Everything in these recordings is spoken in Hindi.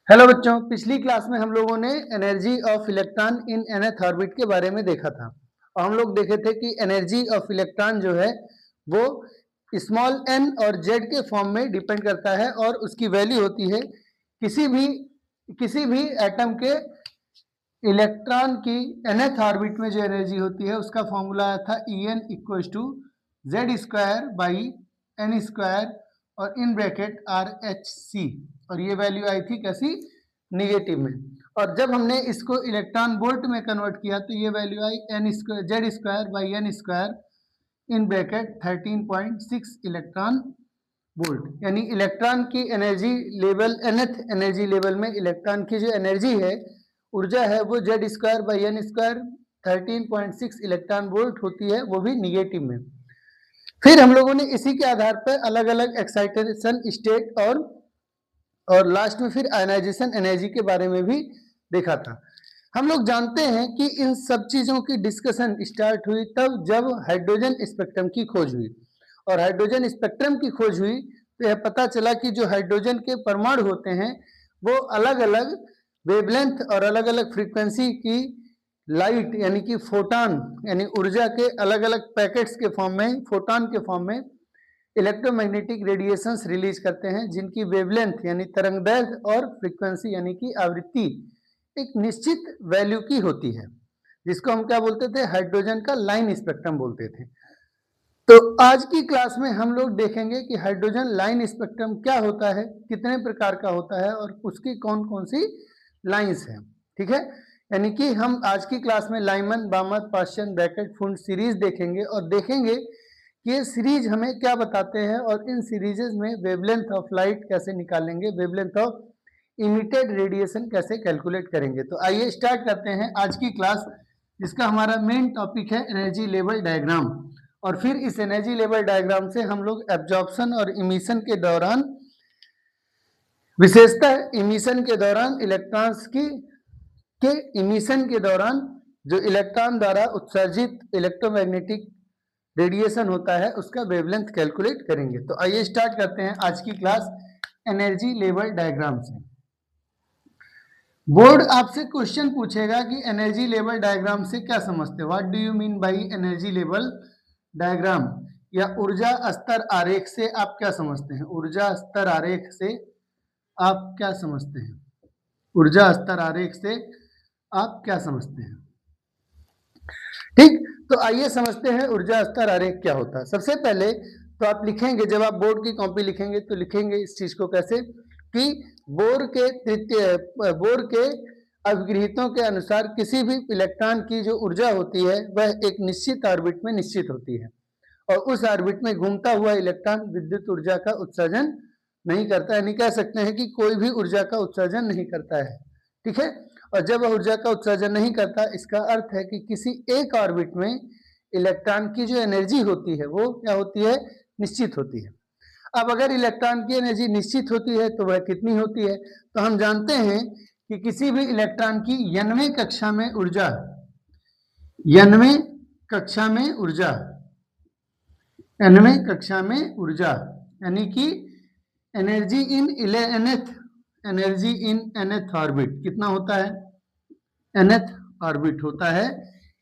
हेलो बच्चों, पिछली क्लास में हम लोगों ने energy of electron in nth orbit के बारे में देखा था और हम लोग देखे थे कि एनर्जी ऑफ इलेक्ट्रॉन जो है वो स्मॉल n और z के फॉर्म में डिपेंड करता है और उसकी वैल्यू होती है किसी भी एटम के इलेक्ट्रॉन की nth ऑर्बिट में जो एनर्जी होती है उसका फॉर्मूला आया था En equal to Z square by n square और इन ब्रैकेट RH और ये वैल्यू आई थी कैसी, निगेटिव में। और जब हमने इसको इलेक्ट्रॉन वोल्ट में कन्वर्ट किया तो ये वैल्यू आई n square Z square by n square in bracket 13.6 electron volt. यानी इलेक्ट्रॉन की energy level nth energy level में इलेक्ट्रॉन की जो एनर्जी है, ऊर्जा है, वो Z square by n square 13.6 electron volt होती है, वो भी निगेटिव में। फिर हम लोगों ने इसी के आधार पर अलग अलग एक्साइटेशन स्टेट और लास्ट में फिर आयनाइजेशन एनर्जी के बारे में भी देखा था। हम लोग जानते हैं कि इन सब चीजों की डिस्कशन स्टार्ट हुई तब जब हाइड्रोजन स्पेक्ट्रम की खोज हुई और हाइड्रोजन स्पेक्ट्रम की खोज हुई तो यह पता चला कि जो हाइड्रोजन के परमाणु होते हैं वो अलग अलग वेवलेंथ और अलग अलग फ्रीक्वेंसी की लाइट यानी कि फोटॉन यानी ऊर्जा के अलग अलग पैकेट्स के फॉर्म में, फोटॉन के फॉर्म में इलेक्ट्रोमैग्नेटिक रेडिएशंस रिलीज करते हैं जिनकी वेवलेंथ यानी तरंगदैर्घ्य और फ्रीक्वेंसी यानी कि आवृत्ति एक निश्चित वैल्यू की होती है, जिसको हम क्या बोलते थे, हाइड्रोजन का लाइन स्पेक्ट्रम बोलते थे। तो आज की क्लास में हम लोग देखेंगे कि हाइड्रोजन लाइन स्पेक्ट्रम क्या होता है, कितने प्रकार का होता है और उसकी कौन कौन सी लाइंस हैं। ठीक है, यानी कि हम आज की क्लास में लाइमन, बामत, पाश्चन, ब्रैकेट, फुंड सीरीज देखेंगे और देखेंगे कि ये सीरीज हमें क्या बताते हैं और इन सीरीजेस में वेवलेंथ ऑफ लाइट कैसे निकालेंगे, वेवलेंथ ऑफ इमिटेड रेडिएशन कैसे कैलकुलेट करेंगे। तो आइए स्टार्ट करते हैं आज की क्लास, जिसका हमारा मेन टॉपिक है एनर्जी लेवल डायग्राम। और फिर इस एनर्जी लेवल डायग्राम से हम लोग एब्जॉर्प्शन और इमिशन के दौरान, विशेषतः इमिशन के दौरान इलेक्ट्रॉन्स के इमिशन के दौरान जो इलेक्ट्रॉन द्वारा उत्सर्जित इलेक्ट्रोमैग्नेटिक रेडिएशन होता है उसका वेवलेंथ कैलकुलेट करेंगे। तो आइए स्टार्ट करते हैं आज की क्लास एनर्जी लेवल डायग्राम से। बोर्ड आपसे क्वेश्चन पूछेगा कि एनर्जी लेवल डायग्राम से क्या समझते हो, what do you mean by energy level diagram, या ऊर्जा स्तर आरेख से आप क्या समझते हैं, ऊर्जा स्तर आरेख से आप क्या समझते हैं, ऊर्जा स्तर आरेख से आप क्या समझते हैं। ठीक, तो आइए समझते हैं ऊर्जा स्तर आरेख क्या होता है। सबसे पहले तो आप लिखेंगे, जब आप बोर्ड की कॉपी लिखेंगे तो लिखेंगे इस चीज को कैसे कि बोर के अभिगृहीतों के अनुसार किसी भी इलेक्ट्रॉन की जो ऊर्जा होती है वह एक निश्चित ऑर्बिट में निश्चित होती है और उस ऑर्बिट में घूमता हुआ इलेक्ट्रॉन विद्युत ऊर्जा का उत्सर्जन नहीं करता है, नहीं कह सकते हैं कि कोई भी ऊर्जा का उत्सर्जन नहीं करता है। ठीक है, और जब वह ऊर्जा का उत्सर्जन नहीं करता, इसका अर्थ है कि किसी एक ऑर्बिट में इलेक्ट्रॉन की जो एनर्जी होती है वो क्या होती है, निश्चित होती है। अब अगर इलेक्ट्रॉन की एनर्जी निश्चित होती है तो वह कितनी होती है, तो हम जानते हैं कि किसी भी इलेक्ट्रॉन की n वें कक्षा में ऊर्जा, n वें कक्षा में ऊर्जा, n वें कक्षा में ऊर्जा यानी कि एनर्जी इन nth ऑर्बिट कितना होता है, nth ऑर्बिट होता है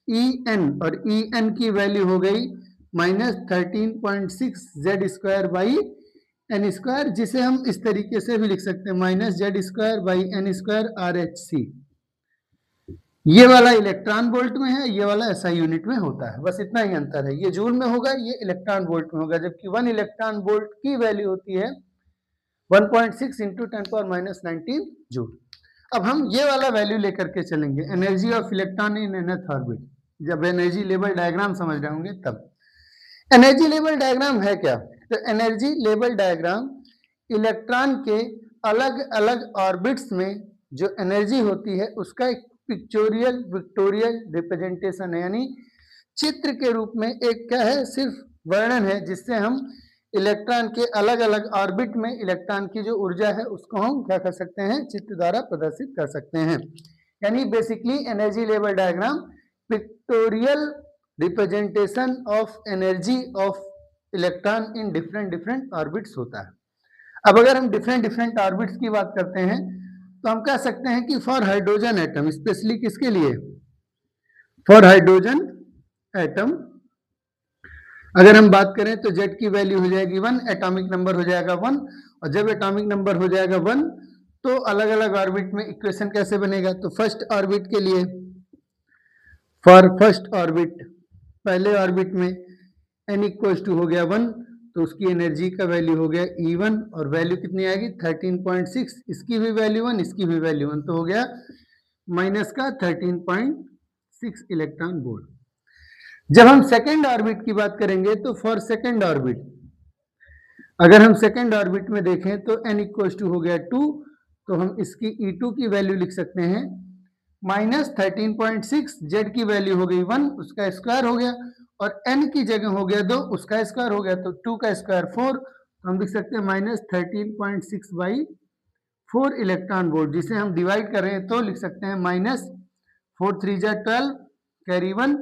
En, और En की वैल्यू हो गई -13.6 Z square by n square, जिसे हम इस तरीके से भी लिख सकते हैं -Z square by n square RH। ये वाला इलेक्ट्रॉन वोल्ट में है, ये वाला SI यूनिट में होता है, बस इतना ही अंतर है, ये जूल में होगा, ये इलेक्ट्रॉन वोल्ट में होगा, जबकि 1 इलेक्ट्रॉन वोल्ट की वैल्यू होती है 1.6 × 10⁻19 जूल। अब हम ये वाला वैल्यू लेकर के चलेंगे, energy of electron in nth orbit, जब एनर्जी लेवल डायग्राम समझ रहे होंगे तब। एनर्जी लेवल डायग्राम है क्या, तो एनर्जी लेवल डायग्राम इलेक्ट्रॉन के अलग अलग ऑर्बिट्स में जो एनर्जी होती है उसका एक विक्टोरियल रिप्रेजेंटेशन है, यानी चित्र के रूप में एक क्या है, सिर्फ वर्णन है, जिससे हम इलेक्ट्रॉन के अलग अलग ऑर्बिट में इलेक्ट्रॉन की जो ऊर्जा है उसको हम क्या कर सकते हैं, चित्र द्वारा प्रदर्शित कर सकते हैं। यानी basically energy level diagram pictorial representation of energy of electron in different orbits होता है। अब अगर हम डिफरेंट ऑर्बिट्स की बात करते हैं तो हम कह सकते हैं कि फॉर हाइड्रोजन एटम, स्पेशली किसके लिए, फॉर हाइड्रोजन एटम अगर हम बात करें तो Z की वैल्यू हो जाएगी 1, एटॉमिक नंबर हो जाएगा 1, और जब एटॉमिक नंबर हो जाएगा 1 तो अलग अलग ऑर्बिट में इक्वेशन कैसे बनेगा, तो फर्स्ट ऑर्बिट के लिए, फॉर फर्स्ट ऑर्बिट, पहले ऑर्बिट में n इक्वल्स टू हो गया 1, तो उसकी एनर्जी का वैल्यू हो गया E1, और वैल्यू कितनी आएगी 13.6, इसकी भी वैल्यू 1, इसकी भी वैल्यू 1, तो हो गया माइनस का 13.6 इलेक्ट्रॉन वोल्ट। जब हम सेकेंड ऑर्बिट की बात करेंगे तो फॉर सेकेंड ऑर्बिट, अगर हम सेकेंड ऑर्बिट में देखें तो n इक्वल्स टू हो गया 2, तो हम इसकी E2 की वैल्यू लिख सकते हैं माइनस 13.6, Z की वैल्यू हो गई 1, उसका स्क्वायर हो गया, और n की जगह हो गया 2, उसका स्क्वायर हो गया, तो 2 का स्क्वायर 4, तो हम लिख सकते हैं माइनस 13.6 बाई 4 इलेक्ट्रॉन वोल्ट, जिसे हम डिवाइड कर रहे हैं तो लिख सकते हैं माइनस 4 3 जा 12 कैरी 1,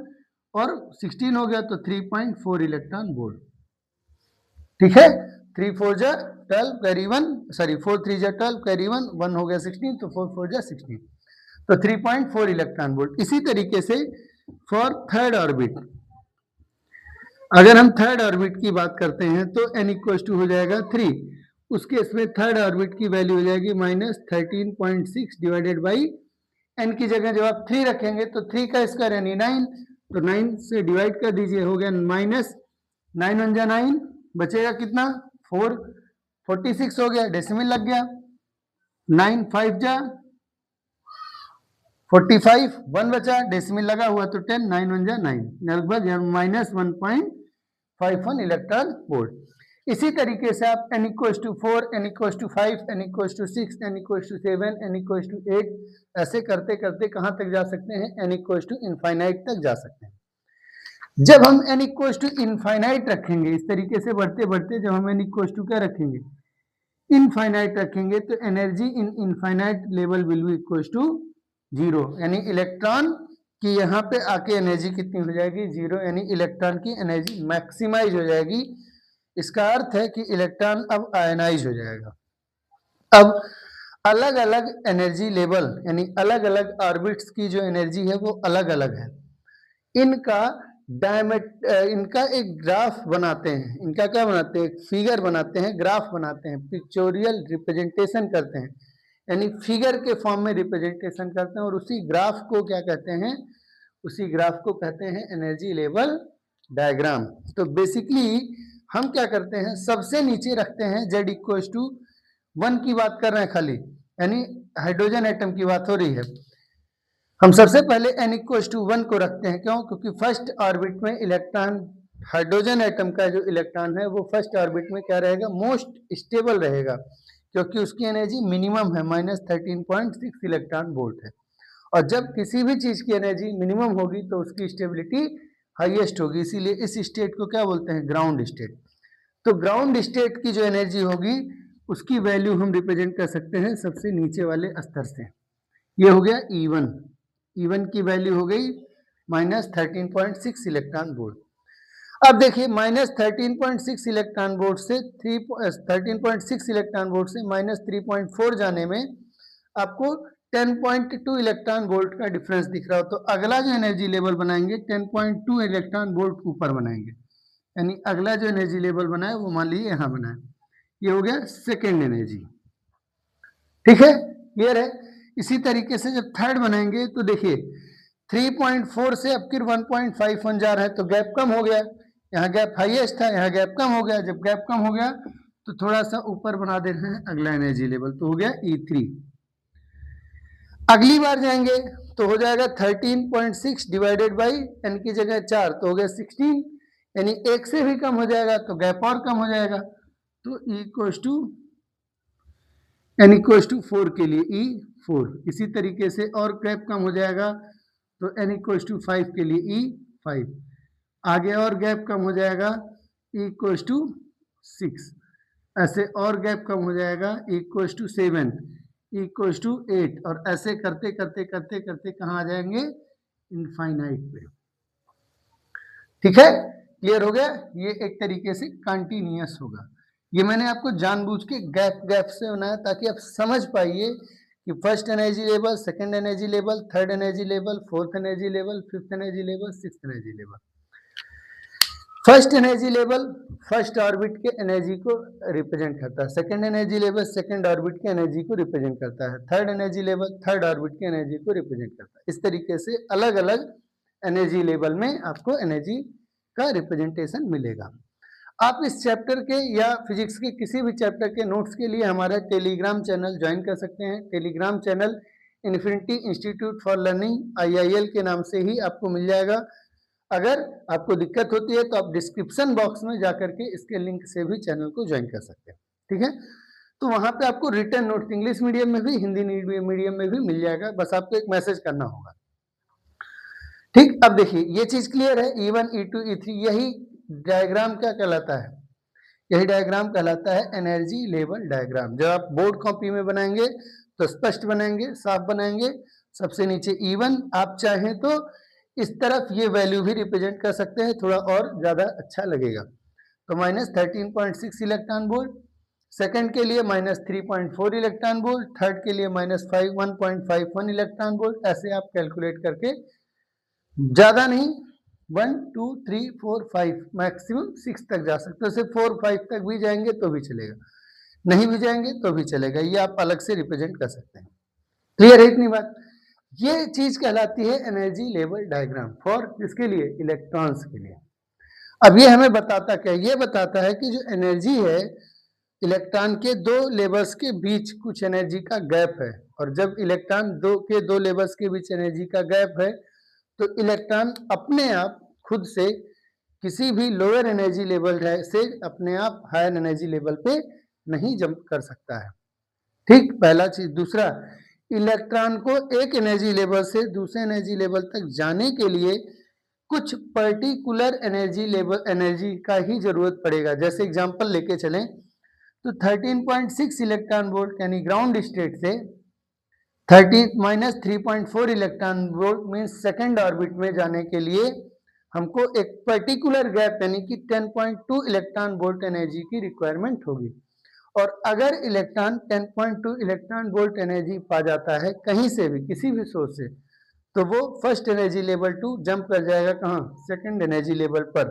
और 16 हो गया तो 3.4 इलेक्ट्रॉन वोल्ट। ठीक है, 3 4 जा 12 कैरी 1, सॉरी 4 3 जा 12 कैरी 1, 1 हो गया 16, तो 4 4 जा 16, तो 3.4 इलेक्ट्रॉन वोल्ट। इसी तरीके से फॉर थर्ड ऑर्बिट, अगर हम थर्ड ऑर्बिट की बात करते हैं तो n इक्वल्स टू हो जाएगा 3, उस केस में थर्ड ऑर्बिट की वैल्यू हो जाएगी माइनस 13.6 डिवाइडेड बाई n की जगह जब आप 3 रखेंगे तो 3 का स्क्वायर यानी 9, तो 9 से डिवाइड कर दीजिए, हो गया माइनस 9 1 जा 9, बचेगा कितना 4, 46 हो गया, डेसिमल लग गया, 9 5 जा 45, 1 बचा, डेसिमल लगा हुआ तो 10, 9 1 जा 9, लगभग माइनस 1.51 इलेक्ट्रॉन वोल्ट। इसी तरीके से आप n equals to 4, n equals to 5, n equals to 6, n equals to 7, n equals to 8, ऐसे करते करते कहाँ तक जा सकते हैं, n इक्वल्स टू इनफाइनाइट तक जा सकते हैं। जब हम n इक्वल्स टू इनफाइनाइट रखेंगे, इस तरीके से बढ़ते बढ़ते जब हम n इक्वल्स टू क्या रखेंगे, इनफाइनाइट रखेंगे, तो energy in infinite level will be equals to 0, यानी इलेक्ट्रॉन की यहाँ पे आके एनर्जी कितनी हो जाएगी 0, यानी इलेक्ट्रॉन की एनर्जी मैक्सिमाइज हो जाएगी। इसका अर्थ है कि इलेक्ट्रॉन अब आयनाइज हो जाएगा। अब अलग अलग एनर्जी लेवल यानी अलग अलग ऑर्बिट्स की जो एनर्जी है वो अलग अलग है। इनका इनका एक ग्राफ बनाते हैं, इनका क्या बनाते हैं, एक फिगर बनाते हैं, ग्राफ बनाते हैं, पिक्चोरियल रिप्रेजेंटेशन करते हैं, यानी फिगर के फॉर्म में रिप्रेजेंटेशन करते हैं, और उसी ग्राफ को क्या कहते हैं, उसी ग्राफ को कहते हैं एनर्जी लेवल डायग्राम। तो बेसिकली हम क्या करते हैं, सबसे नीचे रखते हैं Z इक्वल्स टू 1 की बात कर रहे हैं खाली, यानी हाइड्रोजन एटम की बात हो रही है। हम सबसे पहले n इक्वल्स टू 1 को रखते हैं, क्यों, क्योंकि फर्स्ट ऑर्बिट में इलेक्ट्रॉन, हाइड्रोजन एटम का जो इलेक्ट्रॉन है वो फर्स्ट ऑर्बिट में क्या रहेगा, मोस्ट स्टेबल रहेगा, क्योंकि उसकी एनर्जी मिनिमम है माइनस 13.6 इलेक्ट्रॉन वोल्ट है, और जब किसी भी चीज की एनर्जी मिनिमम होगी तो उसकी स्टेबिलिटी हाईएस्ट होगी, इसीलिए इस स्टेट को क्या बोलते हैं, ग्राउंड स्टेट। तो ग्राउंड स्टेट की जो एनर्जी होगी उसकी वैल्यू हम रिप्रेजेंट कर सकते हैं सबसे नीचे वाले स्तर से। ये हो गया E1, E1 की वैल्यू हो गई माइनस 13.6 इलेक्ट्रॉन वोल्ट। अब देखिए माइनस 13.6 इलेक्ट्रॉन वोल्ट से 13.6 इलेक्ट्रॉन वोल्ट से माइनस 3.4 जाने में आपको 10.2 इलेक्ट्रॉन वोल्ट का डिफरेंस दिख रहा हो, तो अगला जो एनर्जी लेवल बनाएंगे 10.2 इलेक्ट्रॉन वोल्ट ऊपर बनाएंगे, यानी अगला जो एनर्जी लेवल बना है वो मान लीजिए यहाँ बना है, ये हो गया सेकेंड एनर्जी। ठीक है, क्लियर है। इसी तरीके से जब थर्ड बनाएंगे तो देखिए 3.4 से अब फिर 1.51 जा रहा है, तो गैप कम हो गया, यहाँ गैप हाईएस्ट था, यहाँ गैप कम हो गया, जब गैप कम हो गया तो थोड़ा सा ऊपर बना दे रहे हैं अगला एनर्जी लेवल, तो हो गया E3। अगली बार जाएंगे तो हो जाएगा 13.6 डिवाइडेड बाई n की जगह 4, तो हो गया 16, यानी 1 से भी कम हो जाएगा तो गैप और कम हो जाएगा, तो E equals to n equals to 4 के लिए E4। इसी तरीके से और गैप कम हो जाएगा तो n इक्वल्स टू 5 के लिए E5, आगे और गैप कम हो जाएगा E इक्वल्स टू 6, ऐसे और गैप कम हो जाएगा E equals to 7, equals to 8, और ऐसे करते करते करते करते कहाँ आ जाएंगे, इनफाइनाइट पे। ठीक है, क्लियर हो गया। ये एक तरीके से कंटिन्यूअस होगा, ये मैंने आपको जानबूझ के गैप गैप से बनाया ताकि आप समझ पाइए कि first energy level, second energy level, third energy level, fourth energy level, fifth energy level, sixth energy level. First energy level first orbit के एनर्जी को रिप्रेजेंट करता है, second energy level second orbit के एनर्जी को रिप्रेजेंट करता है, third energy level third orbit के एनर्जी को रिप्रेजेंट करता है। इस तरीके से अलग अलग एनर्जी लेवल में आपको एनर्जी का रिप्रेजेंटेशन मिलेगा। आप इस चैप्टर के या फिजिक्स के किसी भी चैप्टर के नोट्स के लिए हमारा टेलीग्राम चैनल ज्वाइन कर सकते हैं। Telegram channel infinity institute for learning IIL के नाम से ही आपको मिल जाएगा। अगर आपको दिक्कत होती है तो आप डिस्क्रिप्शन बॉक्स में जाकर के इसके लिंक से भी चैनल को ज्वाइन कर सकते हैं, ठीक है। तो वहां पे आपको रिटर्न नोट्स इंग्लिश मीडियम में भी हिंदी मीडियम में भी मिल जाएगा, बस आपको एक मैसेज करना होगा, ठीक। अब देखिए ये चीज क्लियर है, E1 E2 E3 यही डायग्राम क्या कहलाता है, यही डायग्राम कहलाता है एनर्जी लेवल डायग्राम। जब आप बोर्ड कॉपी में बनाएंगे तो स्पष्ट बनाएंगे, साफ बनाएंगे। सबसे नीचे E1, आप चाहें तो इस तरफ ये वैल्यू भी रिप्रेजेंट कर सकते हैं, थोड़ा और ज्यादा अच्छा लगेगा। तो -13.6 इलेक्ट्रॉन वोल्ट, सेकंड के लिए -3.4 इलेक्ट्रॉन वोल्ट, थर्ड के लिए -1.51 इलेक्ट्रॉन वोल्ट। ऐसे आप कैलकुलेट करके ज्यादा नहीं 1 2 3 4 5 मैक्सिमम 6 तक जा सकते हो। सिर्फ 4 5 तक भी जाएंगे तो भी चलेगा, नहीं भी जाएंगे तो भी चलेगा, ये आप अलग से रिप्रेजेंट कर सकते हैं। क्लियर है इतनी बात। ये चीज कहलाती है एनर्जी लेवल डायग्राम फॉर किसके लिए, इलेक्ट्रॉन्स के लिए। अब ये हमें बताता क्या, ये बताता है कि जो एनर्जी है इलेक्ट्रॉन के दो लेवल्स के बीच कुछ एनर्जी का गैप है, और जब इलेक्ट्रॉन दो लेवल्स के बीच एनर्जी का गैप है तो इलेक्ट्रॉन अपने आप खुद से किसी भी लोअर एनर्जी लेवल से अपने आप हायर एनर्जी लेवल पे नहीं जंप कर सकता है, ठीक। पहला चीज। दूसरा, इलेक्ट्रॉन को एक एनर्जी लेवल से दूसरे एनर्जी लेवल तक जाने के लिए कुछ पर्टिकुलर एनर्जी का ही जरूरत पड़ेगा। जैसे एग्जांपल लेके चलें तो 13.6 इलेक्ट्रॉन वोल्ट यानी ग्राउंड स्टेट से 3.4 electron volt means second orbit में जाने के लिए हमको एक पर्टिकुलर गैप यानी कि 10.2 इलेक्ट्रॉन वोल्ट एनर्जी की रिक्वायरमेंट होगी। और अगर इलेक्ट्रॉन 10.2 इलेक्ट्रॉन वोल्ट एनर्जी पा जाता है कहीं से भी किसी भी सोर्स से, तो वो first energy level to jump कर जाएगा कहाँ, सेकंड एनर्जी लेवल पर।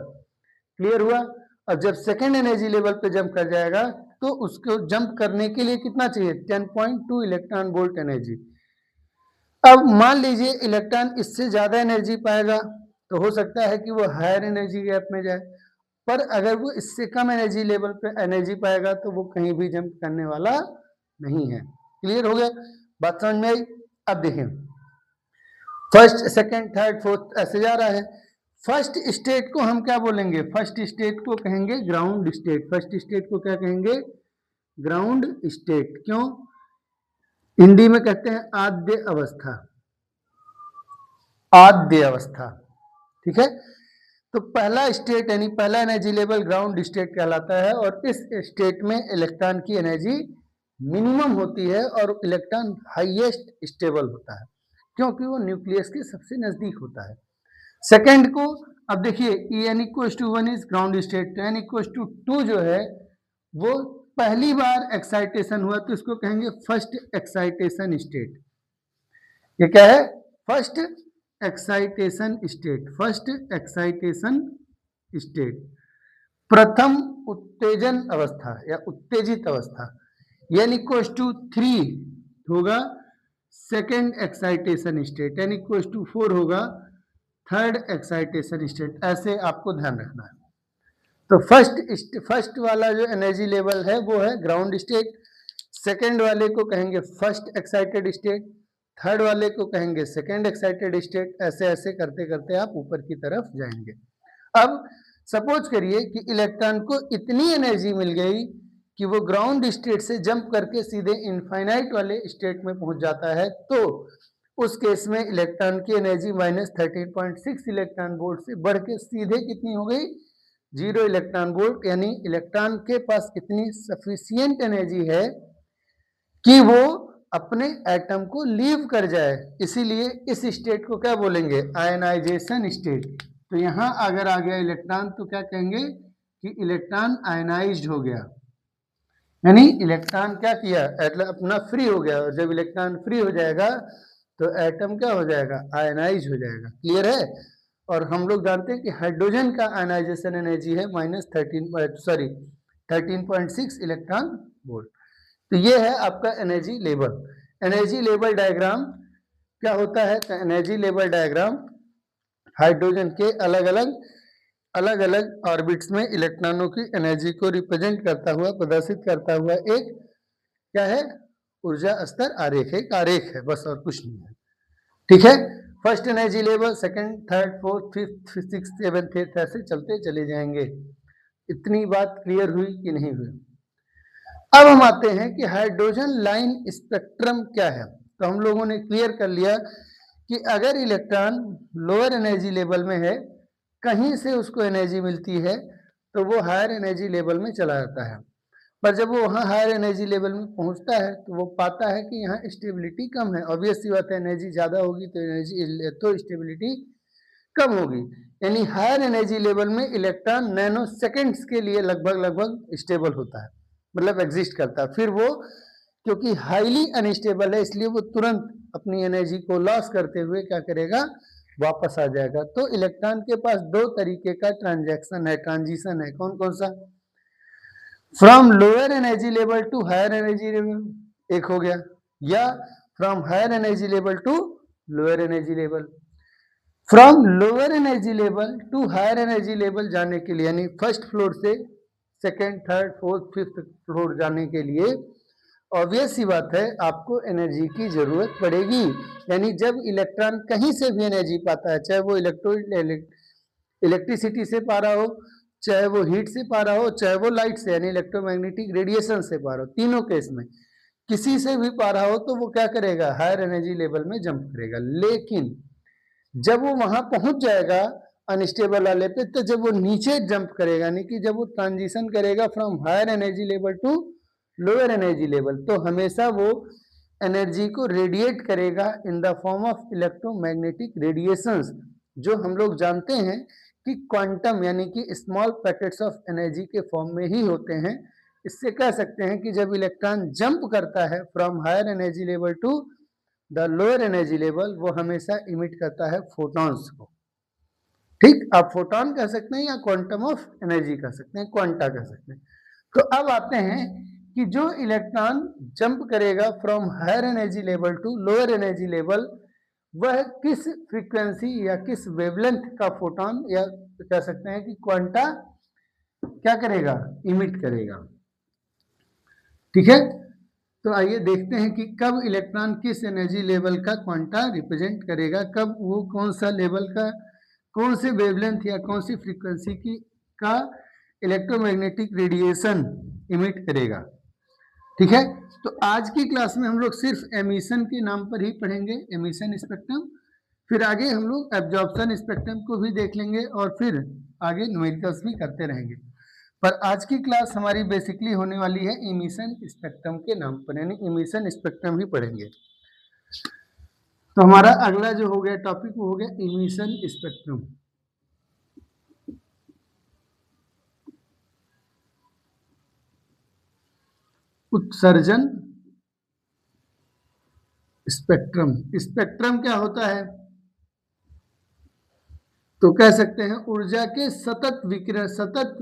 क्लियर हुआ। अब जब सेकंड एनर्जी लेवल पे जंप कर जाएगा तो उसको जंप करने के लिए कितना चाहिए, 10.2 इलेक्ट्रॉन वोल्ट एनर्जी। अब मान लीजिए इलेक्ट्रॉन इससे ज्यादा एनर्जी पाएगा तो हो सकता है कि वो हायर एनर्जी गैप में जाए, पर अगर वो इससे कम एनर्जी लेवल पे एनर्जी पाएगा तो वो कहीं भी जंप करने वाला नहीं है। क्लियर हो गया, बात समझ में आई। अब देखिए फर्स्ट सेकंड थर्ड फोर्थ ऐसे जा रहा है। फर्स्ट स्टेट को हम क्या बोलेंगे, फर्स्ट स्टेट को कहेंगे ग्राउंड स्टेट। फर्स्ट स्टेट को क्या कहेंगे, ग्राउंड स्टेट। क्यों, हिंदी में कहते हैं आद्य अवस्था, आद्य अवस्था, ठीक है। तो पहला स्टेट यानी पहला एनर्जी लेवल ग्राउंड स्टेट कहलाता है, और इस स्टेट में इलेक्ट्रॉन की एनर्जी मिनिमम होती है और इलेक्ट्रॉन हाईएस्ट स्टेबल होता है क्योंकि वो न्यूक्लियस के सबसे नजदीक होता है। सेकंड को अब देखिए En=1 इज ग्राउंड स्टेट, तो N=2 जो है वो पहली बार एक्साइटेशन हुआ तो इसको कहेंगे फर्स्ट एक्साइटेशन स्टेट। ये क्या है, first excitation state. First excitation state, प्रथम उत्तेजन अवस्था या उत्तेजित अवस्था। N=3 होगा सेकेंड एक्साइटेशन स्टेट, N=4 होगा थर्ड एक्साइटेशन स्टेट। ऐसे आपको ध्यान रखना है। तो फर्स्ट वाला जो एनर्जी लेवल है वो है ग्राउंड स्टेट, सेकेंड वाले को कहेंगे फर्स्ट एक्साइटेड स्टेट, थर्ड वाले को कहेंगे सेकेंड एक्साइटेड स्टेट। ऐसे ऐसे करते करते आप ऊपर की तरफ जाएंगे। अब सपोज करिए कि इलेक्ट्रॉन को इतनी एनर्जी मिल गई कि वो ग्राउंड स्टेट से जंप करके सीधे इनफाइनाइट वाले स्टेट में पहुंच जाता है, तो उस केस में इलेक्ट्रॉन की एनर्जी -13.6 इलेक्ट्रॉन वोल्ट से बढ़ के सीधे कितनी हो गई, 0 इलेक्ट्रॉन वोल्ट। यानी इलेक्ट्रॉन के पास इतनी सफिशियंट एनर्जी है कि वो अपने एटम को लीव कर जाए। इसीलिए इस स्टेट को क्या बोलेंगे, आयनाइजेशन स्टेट। तो यहां अगर आ गया इलेक्ट्रॉन तो क्या कहेंगे कि इलेक्ट्रॉन आयनाइज्ड हो गया, यानी इलेक्ट्रॉन क्या किया, एटम अपना फ्री हो गया, और जब इलेक्ट्रॉन फ्री हो जाएगा तो एटम क्या हो जाएगा, आयनाइज हो जाएगा। क्लियर है। और हम लोग जानते हैं कि हाइड्रोजन का आयनाइजेशन एनर्जी है -13.6 इलेक्ट्रॉन वोल्ट। तो ये है आपका energy level. Energy level diagram क्या होता है, तो एनर्जी लेवल डायग्राम हाइड्रोजन के अलग अलग ऑर्बिट्स में इलेक्ट्रॉनों की एनर्जी को रिप्रेजेंट करता हुआ, प्रदर्शित करता हुआ एक क्या है, ऊर्जा स्तर आरेख, एक आरेख है बस, और कुछ नहीं है। ठीक है। First energy level, second, third, fourth, fifth, six, seventh, एथ, ऐसे चलते चले जाएंगे। इतनी बात क्लियर हुई कि नहीं हुई। अब हम आते हैं कि हाइड्रोजन लाइन स्पेक्ट्रम क्या है। तो हम लोगों ने क्लियर कर लिया कि अगर इलेक्ट्रॉन लोअर एनर्जी लेवल में है, कहीं से उसको एनर्जी मिलती है, तो वो हायर एनर्जी लेवल में चला जाता है। पर जब वो वहाँ हायर एनर्जी लेवल में पहुँचता है तो वो पाता है कि यहाँ स्टेबिलिटी कम है। ऑब्वियस सी बात है, एनर्जी ज़्यादा होगी तो स्टेबिलिटी कम होगी। यानी हायर एनर्जी लेवल में इलेक्ट्रॉन नैनो सेकेंड्स के लिए लगभग स्टेबल होता है, मतलब एग्जिस्ट करता है। फिर वो क्योंकि हाईली अनस्टेबल है, इसलिए वो तुरंत अपनी एनर्जी को लॉस करते हुए क्या करेगा, वापस आ जाएगा। तो इलेक्ट्रॉन के पास दो तरीके का ट्रांजिशन है। कौन कौन सा, from lower energy level to higher energy level, एक हो गया, या from higher energy level to lower energy level. From lower energy level to higher energy level जाने के लिए, यानी फर्स्ट फ्लोर से second, third, fourth, fifth floor जाने के लिए ऑब्वियस सी बात है आपको एनर्जी की जरूरत पड़ेगी। यानी जब इलेक्ट्रॉन कहीं से भी एनर्जी पाता है, चाहे वो इलेक्ट्रिसिटी से पा रहा हो, चाहे वो हीट से पा रहा हो, चाहे वो लाइट से यानी इलेक्ट्रोमैग्नेटिक रेडिएशन से पा रहा हो, तीनों केस में किसी से भी पा रहा हो, तो वो क्या करेगा, हायर एनर्जी लेवल में जंप करेगा। लेकिन जब वो वहां पहुंच जाएगा अनस्टेबल वाले पे, तो जब वो नीचे जंप करेगा, यानी कि जब वो ट्रांजिशन करेगा from higher energy level to lower energy level, तो हमेशा वो एनर्जी को रेडिएट करेगा in the form of electromagnetic radiations, जो हम लोग जानते हैं कि क्वांटम यानी कि स्मॉल पैकेट्स ऑफ एनर्जी के फॉर्म में ही होते हैं। इससे कह सकते हैं कि जब इलेक्ट्रॉन जंप करता है from higher energy level to the lower energy level, वो हमेशा इमिट करता है फोटॉन्स को। ठीक, आप फोटॉन कह सकते हैं या क्वांटम ऑफ एनर्जी कह सकते हैं, क्वांटा कह सकते हैं। तो अब आते हैं कि जो इलेक्ट्रॉन जंप करेगा from higher energy level to lower energy level, वह किस फ्रीक्वेंसी या किस वेवलेंथ का फोटॉन या कह सकते हैं कि क्वांटा क्या करेगा, इमिट करेगा। ठीक है। तो आइए देखते हैं कि कब इलेक्ट्रॉन किस एनर्जी लेवल का क्वांटा रिप्रेजेंट करेगा, कब वो कौन सा लेवल का, कौन से वेवलेंथ या कौन सी फ्रीक्वेंसी की का इलेक्ट्रोमैग्नेटिक रेडिएशन इमिट करेगा। ठीक है। तो आज की क्लास में हम लोग सिर्फ एमिशन के नाम पर ही पढ़ेंगे, एमिशन स्पेक्ट्रम। फिर आगे हम लोग एब्जॉर्प्शन स्पेक्ट्रम को भी देख लेंगे और फिर आगे न्यूमेरिकल्स भी करते रहेंगे। पर आज की क्लास हमारी बेसिकली होने वाली है इमिशन स्पेक्ट्रम के नाम पर, यानी इमिशन स्पेक्ट्रम ही पढ़ेंगे। तो हमारा अगला जो हो गया टॉपिक वो हो गया इमिशन स्पेक्ट्रम। उत्सर्जन स्पेक्ट्रम। स्पेक्ट्रम क्या होता है, तो कह सकते हैं ऊर्जा के सतत विकिरण, सतत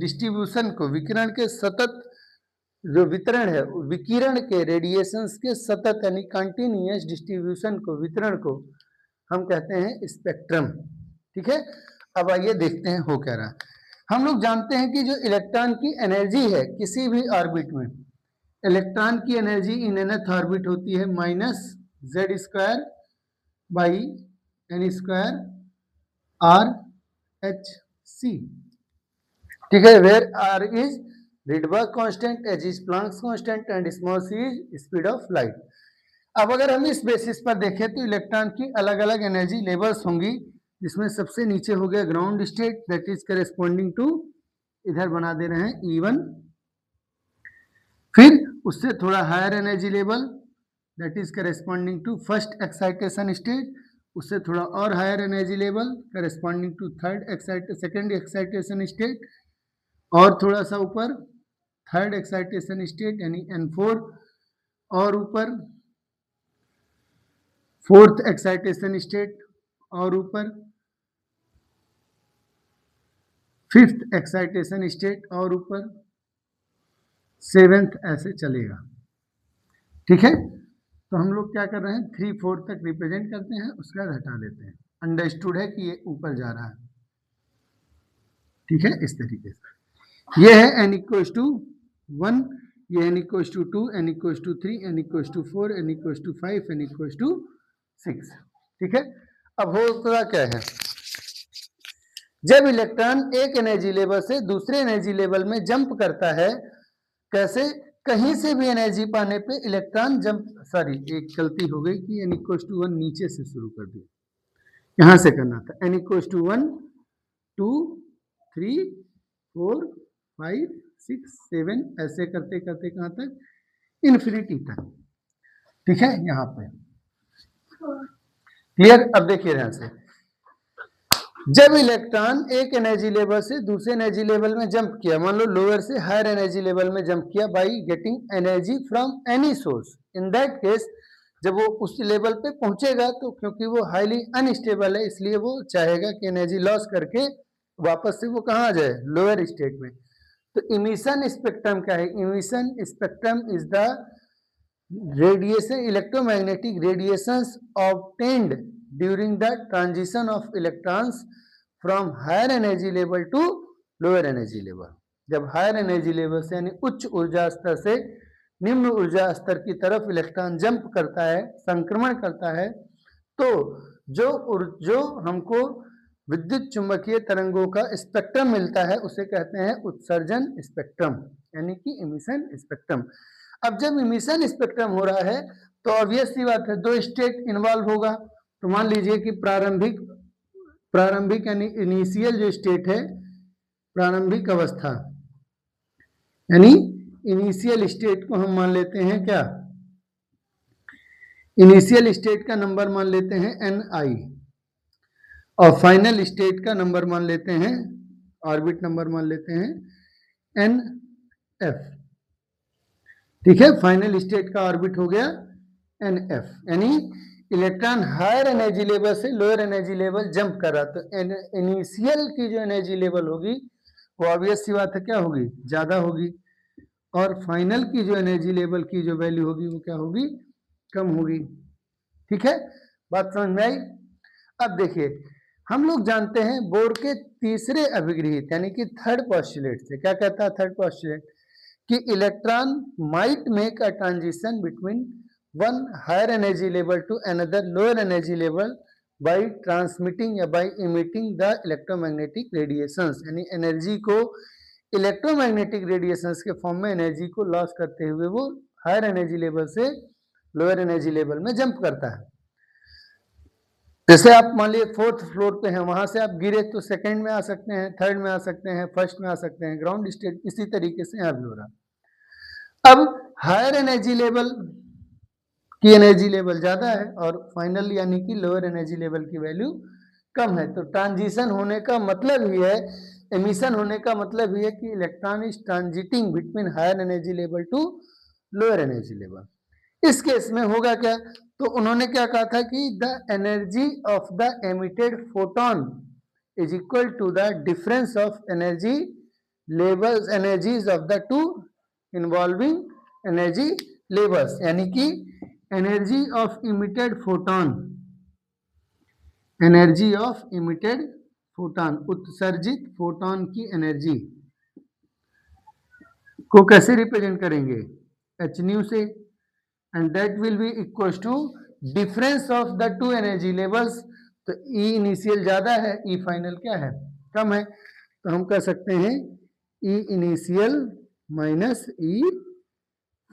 डिस्ट्रीब्यूशन को, विकिरण के सतत जो वितरण है, विकिरण के रेडिएशंस के सतत यानी कंटिन्यूअस डिस्ट्रीब्यूशन को, वितरण को हम कहते हैं स्पेक्ट्रम। ठीक है। अब आइए देखते हैं हो क्या रहा। हम लोग जानते हैं कि जो इलेक्ट्रॉन की एनर्जी है किसी भी ऑर्बिट में, इलेक्ट्रॉन की एनर्जी इन nth ऑर्बिट होती है -z² बाई n² RHc। ठीक है। Where R is Rydberg constant, H is Planck's constant and small c is speed of light. अब अगर हम इस बेसिस पर देखें तो इलेक्ट्रॉन की अलग अलग एनर्जी लेवल्स होंगी, जिसमें सबसे नीचे हो गया ground state, that is corresponding to, इधर बना दे रहे हैं E1। फिर उससे थोड़ा higher energy level, that is corresponding to first excitation state, उससे थोड़ा और higher energy level corresponding to second excitation state, और थोड़ा सा ऊपर थर्ड एक्साइटेशन स्टेट यानी N4 और ऊपर, फोर्थ एक्साइटेशन स्टेट और ऊपर, फिफ्थ एक्साइटेशन स्टेट और ऊपर, सेवेंथ, ऐसे चलेगा। ठीक है, तो हम लोग क्या कर रहे हैं, 3-4 तक रिप्रेजेंट करते हैं, उसके बाद हटा देते हैं। अंडरस्टूड है कि ये ऊपर जा रहा है। ठीक है, इस तरीके से ये है n इक्वल्स टू 1, ये n equals to 2, n equals to 3, n equals to 4, n equals to 5, n equals to 6। ठीक है, अब होता क्या है, जब इलेक्ट्रॉन एक एनर्जी लेवल से दूसरे एनर्जी लेवल में जंप करता है, कैसे, कहीं से भी एनर्जी पाने पे इलेक्ट्रॉन जंप, सॉरी एक गलती हो गई कि n इक्वल्स टू 1 नीचे से शुरू कर दिया, यहां से करना था। n इक्वल्स टू 1, 2, 3, 4, 5, 6, 7, ऐसे करते करते कहां तक, इन्फिनिटी तक। ठीक है, यहां पे क्लियर। अब देखिए ध्यान से, जब इलेक्ट्रॉन एक एनर्जी लेवल से दूसरे एनर्जी लेवल में जंप किया, मान लो लोअर से हायर एनर्जी लेवल में जंप किया by getting energy from any source, in that case जब वो उस लेवल पे पहुंचेगा तो क्योंकि वो हाईली अनस्टेबल है, इसलिए वो चाहेगा कि एनर्जी लॉस करके वापस से वो कहाँ आ जाए, लोअर स्टेट में। तो इमिशन स्पेक्ट्रम क्या है, emission spectrum is the radiation, electromagnetic radiations obtained during the transition of electrons from higher energy level to lower energy level. जब हायर एनर्जी लेवल से यानी उच्च ऊर्जा स्तर से निम्न ऊर्जा स्तर की तरफ इलेक्ट्रॉन जंप करता है, संक्रमण करता है, तो जो हमको विद्युत चुंबकीय तरंगों का स्पेक्ट्रम मिलता है उसे कहते हैं उत्सर्जन स्पेक्ट्रम, यानी कि इमिशन स्पेक्ट्रम। अब जब इमिशन स्पेक्ट्रम हो रहा है तो ऑब्वियस सी बात है, दो स्टेट इन्वॉल्व होगा। तो मान लीजिए कि प्रारंभिक यानी इनिशियल जो स्टेट है, प्रारंभिक अवस्था यानी इनिशियल स्टेट को हम मान लेते हैं क्या, इनिशियल स्टेट का नंबर मान लेते हैं Ni, और फाइनल स्टेट का नंबर मान लेते हैं, ऑर्बिट नंबर मान लेते हैं Nf। ठीक है, फाइनल स्टेट का ऑर्बिट हो गया Nf, यानी इलेक्ट्रॉन हायर एनर्जी लेवल से लोअर एनर्जी लेवल जंप कर रहा, तो इनिशियल की जो एनर्जी लेवल होगी वो ऑब्वियस सी बात है क्या होगी, ज्यादा होगी, और फाइनल की जो एनर्जी लेवल की जो वैल्यू होगी वो क्या होगी, कम होगी। ठीक है, बात समझ में आई। अब देखिए, हम लोग जानते हैं बोर के तीसरे अभिगृहित यानी कि थर्ड पोस्टुलेट से, क्या कहता है थर्ड पोस्टुलेट, कि electron might make a transition between one higher energy level to another lower energy level by transmitting या by emitting the electromagnetic radiations, यानी एनर्जी को इलेक्ट्रोमैग्नेटिक रेडिएशंस के फॉर्म में एनर्जी को लॉस करते हुए वो हायर एनर्जी लेवल से लोअर एनर्जी लेवल में जंप करता है। जैसे आप मान लीजिए 4th फ्लोर पे हैं, वहां से आप गिरे तो सेकंड में आ सकते हैं, थर्ड में आ सकते हैं, फर्स्ट में आ सकते हैं, ग्राउंड स्टेट इसी तरीके से यहाँ भी हो रहा। अब हायर एनर्जी लेवल की एनर्जी लेवल ज्यादा है और फाइनल यानी कि लोअर एनर्जी लेवल की वैल्यू कम है, तो ट्रांजिशन होने का मतलब ही है, एमिशन होने का मतलब ही है कि electron is transiting between higher energy level to lower energy level. इस केस में होगा क्या, तो उन्होंने क्या कहा था कि the energy of the emitted photon is equal to the difference of energy levels, energies of the two involving energy levels, यानी कि energy of emitted photon, energy of emitted photon, उत्सर्जित फोटोन की एनर्जी को कैसे रिप्रेजेंट करेंगे, एच न्यू से, and that will be equals to difference of the two energy levels। तो E इनिशियल ज्यादा है, E फाइनल क्या है, कम है, तो हम कह सकते हैं E initial minus E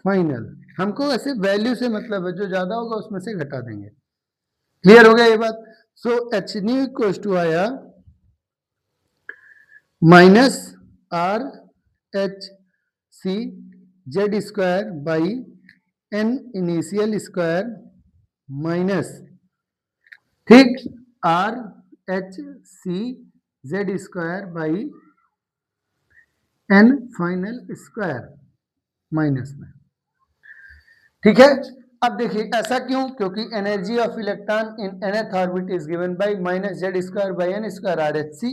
final. हमको ऐसे वैल्यू से मतलब है, जो ज्यादा होगा उसमें से घटा देंगे। क्लियर हो गया ये बात। So H nu equals to आया minus R H C Z square by n initial square minus, ठीक, R H C Z square by n final square. Minus में। ठीक है, अब देखिए ऐसा क्यों, क्योंकि energy of electron in nth orbit is given by minus Z square by n square R H C.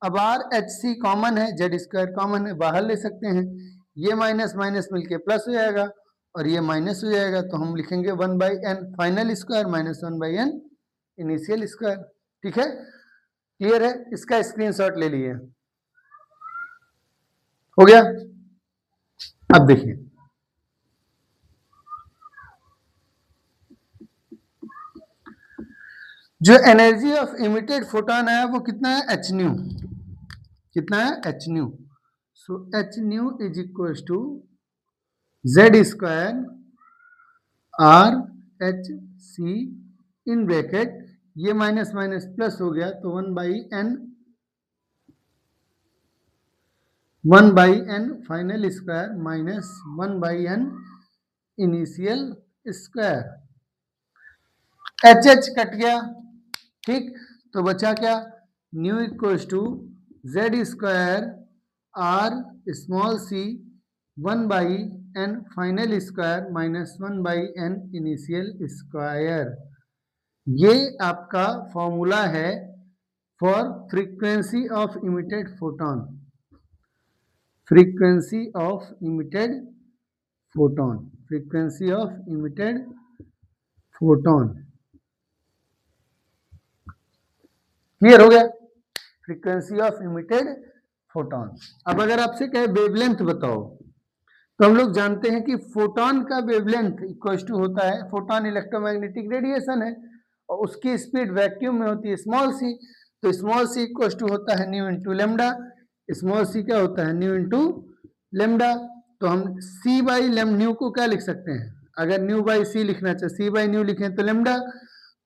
अब आर एच सी कॉमन है, जेड स्क्वायर कॉमन है, बाहर ले सकते हैं, ये माइनस माइनस मिलके प्लस हो जाएगा और ये माइनस हो जाएगा, तो हम लिखेंगे 1 by n final square minus 1 by n initial square. ठीक है, क्लियर है, इसका स्क्रीनशॉट ले लिए, हो गया। अब देखिए जो एनर्जी ऑफ इमिटेड फोटोन है वो कितना है, एच न्यू, कितना है, h nu. So H nu is equal to Z square R H C in bracket, ये माइनस माइनस प्लस हो गया तो 1 by n final square minus 1 by n initial square. H h cut गया, ठीक, तो बचा क्या, nu equals to Z square R small C 1 by n final square minus 1 by n initial square. ये आपका फॉर्मूला है for frequency of emitted photon, frequency of emitted photon, frequency of emitted photon. Clear हो गया, फ्रीक्वेंसी ऑफ इमिटेड फोटोन। अब अगर आपसे कहे वेवलेंथ बताओ, तो हम लोग जानते हैं कि फोटोन का वेवलेंथ इक्वल टू होता है, फोटोन इलेक्ट्रोमैग्नेटिक रेडिएशन है और उसकी स्पीड वैक्यूम में होती है स्मॉल सी, तो स्मॉल सी इक्वल टू होता है new into lambda. Small C क्या होता है, न्यू इंटू लेमडा। तो हम सी बाई न्यू को क्या लिख सकते हैं, अगर न्यू बाई सी लिखना चाहे, सी बाई न्यू लिखें तो लेमडा,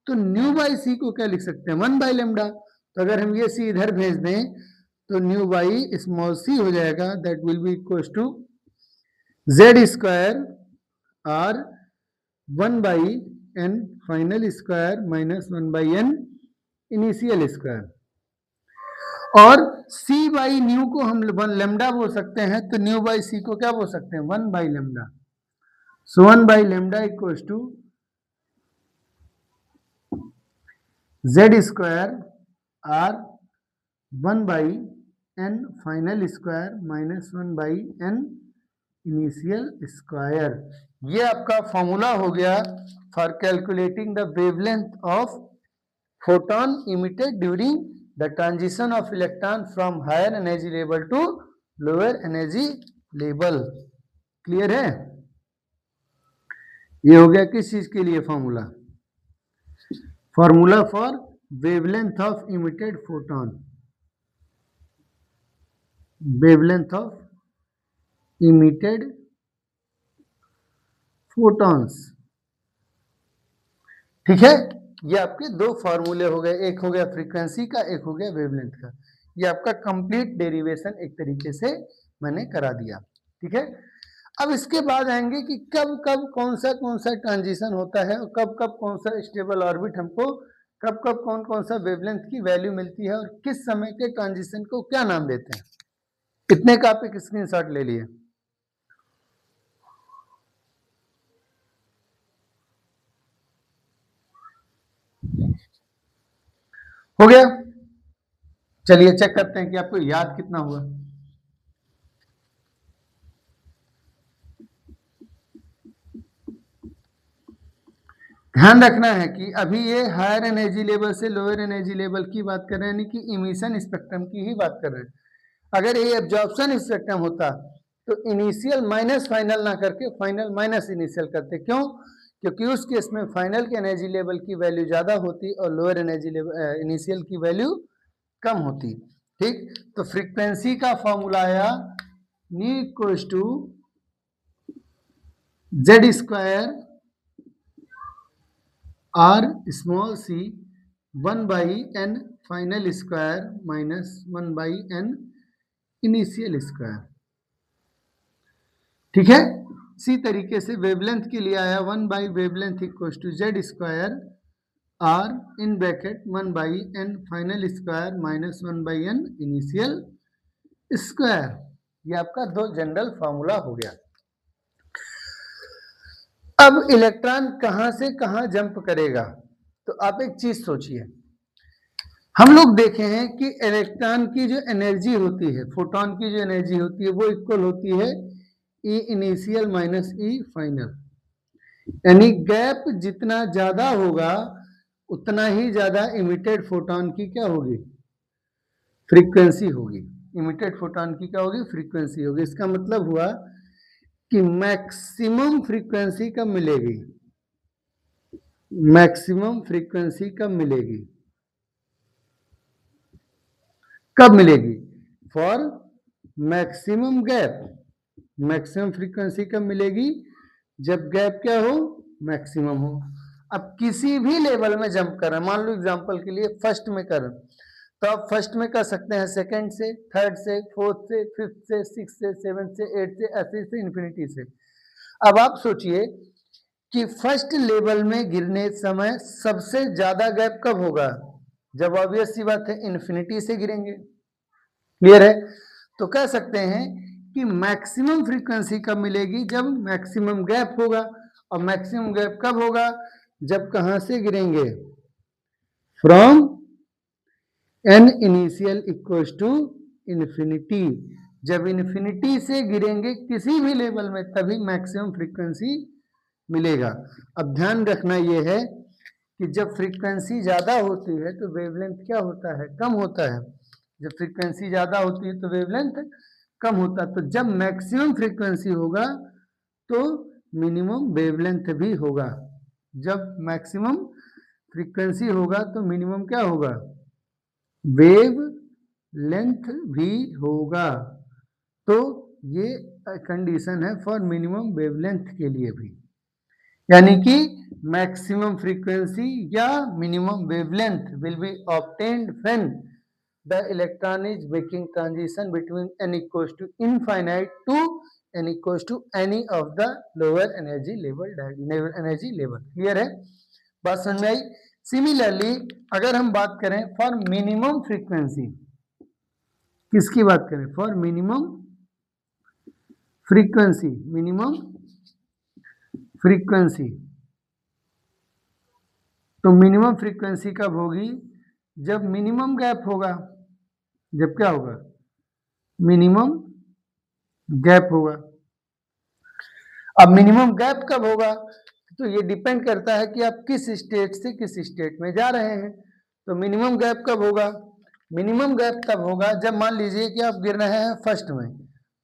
तो न्यू बाई सी को क्या लिख सकते हैं, 1 बाई लेमडा। तो अगर हम ये सी इधर भेज दें तो न्यू बाई स्मॉल सी हो जाएगा, that will be equal to Z square R 1 by n final square minus 1 by n initial square. और सी बाई न्यू को हम लेमडा बोल सकते हैं, तो न्यू बाई सी को क्या बोल सकते हैं, 1 by lambda. So 1 by lambda equal to Z square R 1 by n final square minus 1 by n initial square. ये आपका फॉर्मूला हो गया for calculating the wavelength of photon emitted during the transition of electron from higher energy level to lower energy level. Clear है, ये हो गया किस चीज के लिए formula, formula for wavelength of emitted photon, wavelength of emitted photons. ठीक है, ये आपके दो फॉर्मूले हो गए, एक हो गया फ्रीक्वेंसी का, एक हो गया वेवलेंथ का। ये आपका कंप्लीट डेरिवेशन एक तरीके से मैंने करा दिया। ठीक है, अब इसके बाद आएंगे कि कब कब कौन सा ट्रांजिशन होता है और कब कब कौन सा स्टेबल ऑर्बिट हमको, कब कब कौन कौन सा वेवलेंथ की वैल्यू मिलती है और किस समय के ट्रांजिशन को क्या नाम देते हैं। इतने का आप एक स्क्रीनशॉट ले लिए। हो गया, चलिए चेक करते हैं कि आपको याद कितना हुआ। ध्यान रखना है कि अभी ये हायर एनर्जी लेवल से लोअर एनर्जी लेवल की बात कर रहे हैं, यानी कि इमिशन स्पेक्ट्रम की ही बात कर रहे हैं। अगर ये एब्जॉर्प्शन स्पेक्ट्रम होता तो इनिशियल माइनस फाइनल ना करके फाइनल माइनस इनिशियल करते। क्यों, क्योंकि उस केस में फाइनल के एनर्जी लेवल की वैल्यू ज्यादा होती और लोअर एनर्जी लेवल इनिशियल की वैल्यू कम होती। ठीक, तो फ्रीक्वेंसी का फॉर्मूला आया nu equals to Z square R small C 1 by n final square minus 1 by n initial square. ठीक है, इसी तरीके से वेवलेंथ के लिए आया 1 by wavelength equal to Z square R in bracket 1 by n final square minus 1 by n initial square. ये आपका दो जनरल फॉर्मूला हो गया। अब इलेक्ट्रॉन कहां से कहां जंप करेगा, तो आप एक चीज सोचिए, हम लोग देखे हैं कि इलेक्ट्रॉन की जो एनर्जी होती है, फोटोन की जो एनर्जी होती है, वो इक्वल होती है ई इनिशियल माइनस ई फाइनल, यानी गैप जितना ज्यादा होगा उतना ही ज्यादा इमिटेड फोटोन की क्या होगी, फ्रीक्वेंसी होगी। इमिटेड फोटोन की क्या होगी, फ्रीक्वेंसी होगी। इसका मतलब हुआ कि मैक्सिमम फ्रीक्वेंसी कब मिलेगी, मैक्सिमम फ्रीक्वेंसी कब मिलेगी, कब मिलेगी, for maximum gap. Maximum frequency कब मिलेगी, जब गैप क्या हो, मैक्सिमम हो। अब किसी भी लेवल में जंप कर रहे हैं, मान लो एग्जांपल के लिए फर्स्ट में कर रहे हैं, तो आप फर्स्ट में कर सकते हैं, सेकंड से, थर्ड से, फोर्थ से, फिफ्थ से, सिक्स से, सेवन से, एट से, ऐसे से इन्फिनिटी से। अब आप सोचिए कि फर्स्ट लेवल में गिरने समय सबसे ज्यादा गैप कब होगा, जब ऑब्वियस सी बात है इन्फिनिटी से गिरेंगे। क्लियर है? तो कह सकते हैं कि मैक्सिमम फ्रीक्वेंसी कब मिलेगी, जब मैक्सिमम गैप होगा। और मैक्सिमम गैप कब होगा, जब कहां से गिरेंगे, from n initial equals to infinity. जब इन्फिनिटी से गिरेंगे किसी भी लेवल में, तभी मैक्सिमम फ्रीक्वेंसी मिलेगा। अब ध्यान रखना यह है कि जब फ्रीक्वेंसी ज्यादा होती है तो वेवलेंथ क्या होता है, कम होता है। जब फ्रीक्वेंसी ज्यादा होती है तो वेवलेंथ कम होता है। तो जब मैक्सिमम फ्रीक्वेंसी होगा तो मिनिमम वेवलेंथ भी होगा। जब मैक्सिमम फ्रीक्वेंसी होगा तो मिनिमम क्या होगा, वेव लेंथ भी होगा। तो ये कंडीशन है फॉर मिनिमम वेवलेंथ के लिए भी, यानी कि मैक्सिमम फ्रीक्वेंसी या minimum wavelength will be obtained when the electron is making transition between n equals to infinite to n equals to any of the lower energy level clear है, बात समझ में आई। सिमिलरली अगर हम बात करें फॉर मिनिमम फ्रीक्वेंसी, किसकी बात करें, for minimum frequency, minimum frequency, तो मिनिमम फ्रीक्वेंसी कब होगी, जब मिनिमम गैप होगा। जब क्या होगा, मिनिमम गैप होगा। अब मिनिमम गैप कब होगा, तो ये डिपेंड करता है कि आप किस स्टेट से किस स्टेट में जा रहे हैं। तो मिनिमम गैप कब होगा, मिनिमम गैप तब होगा जब मान लीजिए कि आप गिर रहे हैं फर्स्ट में,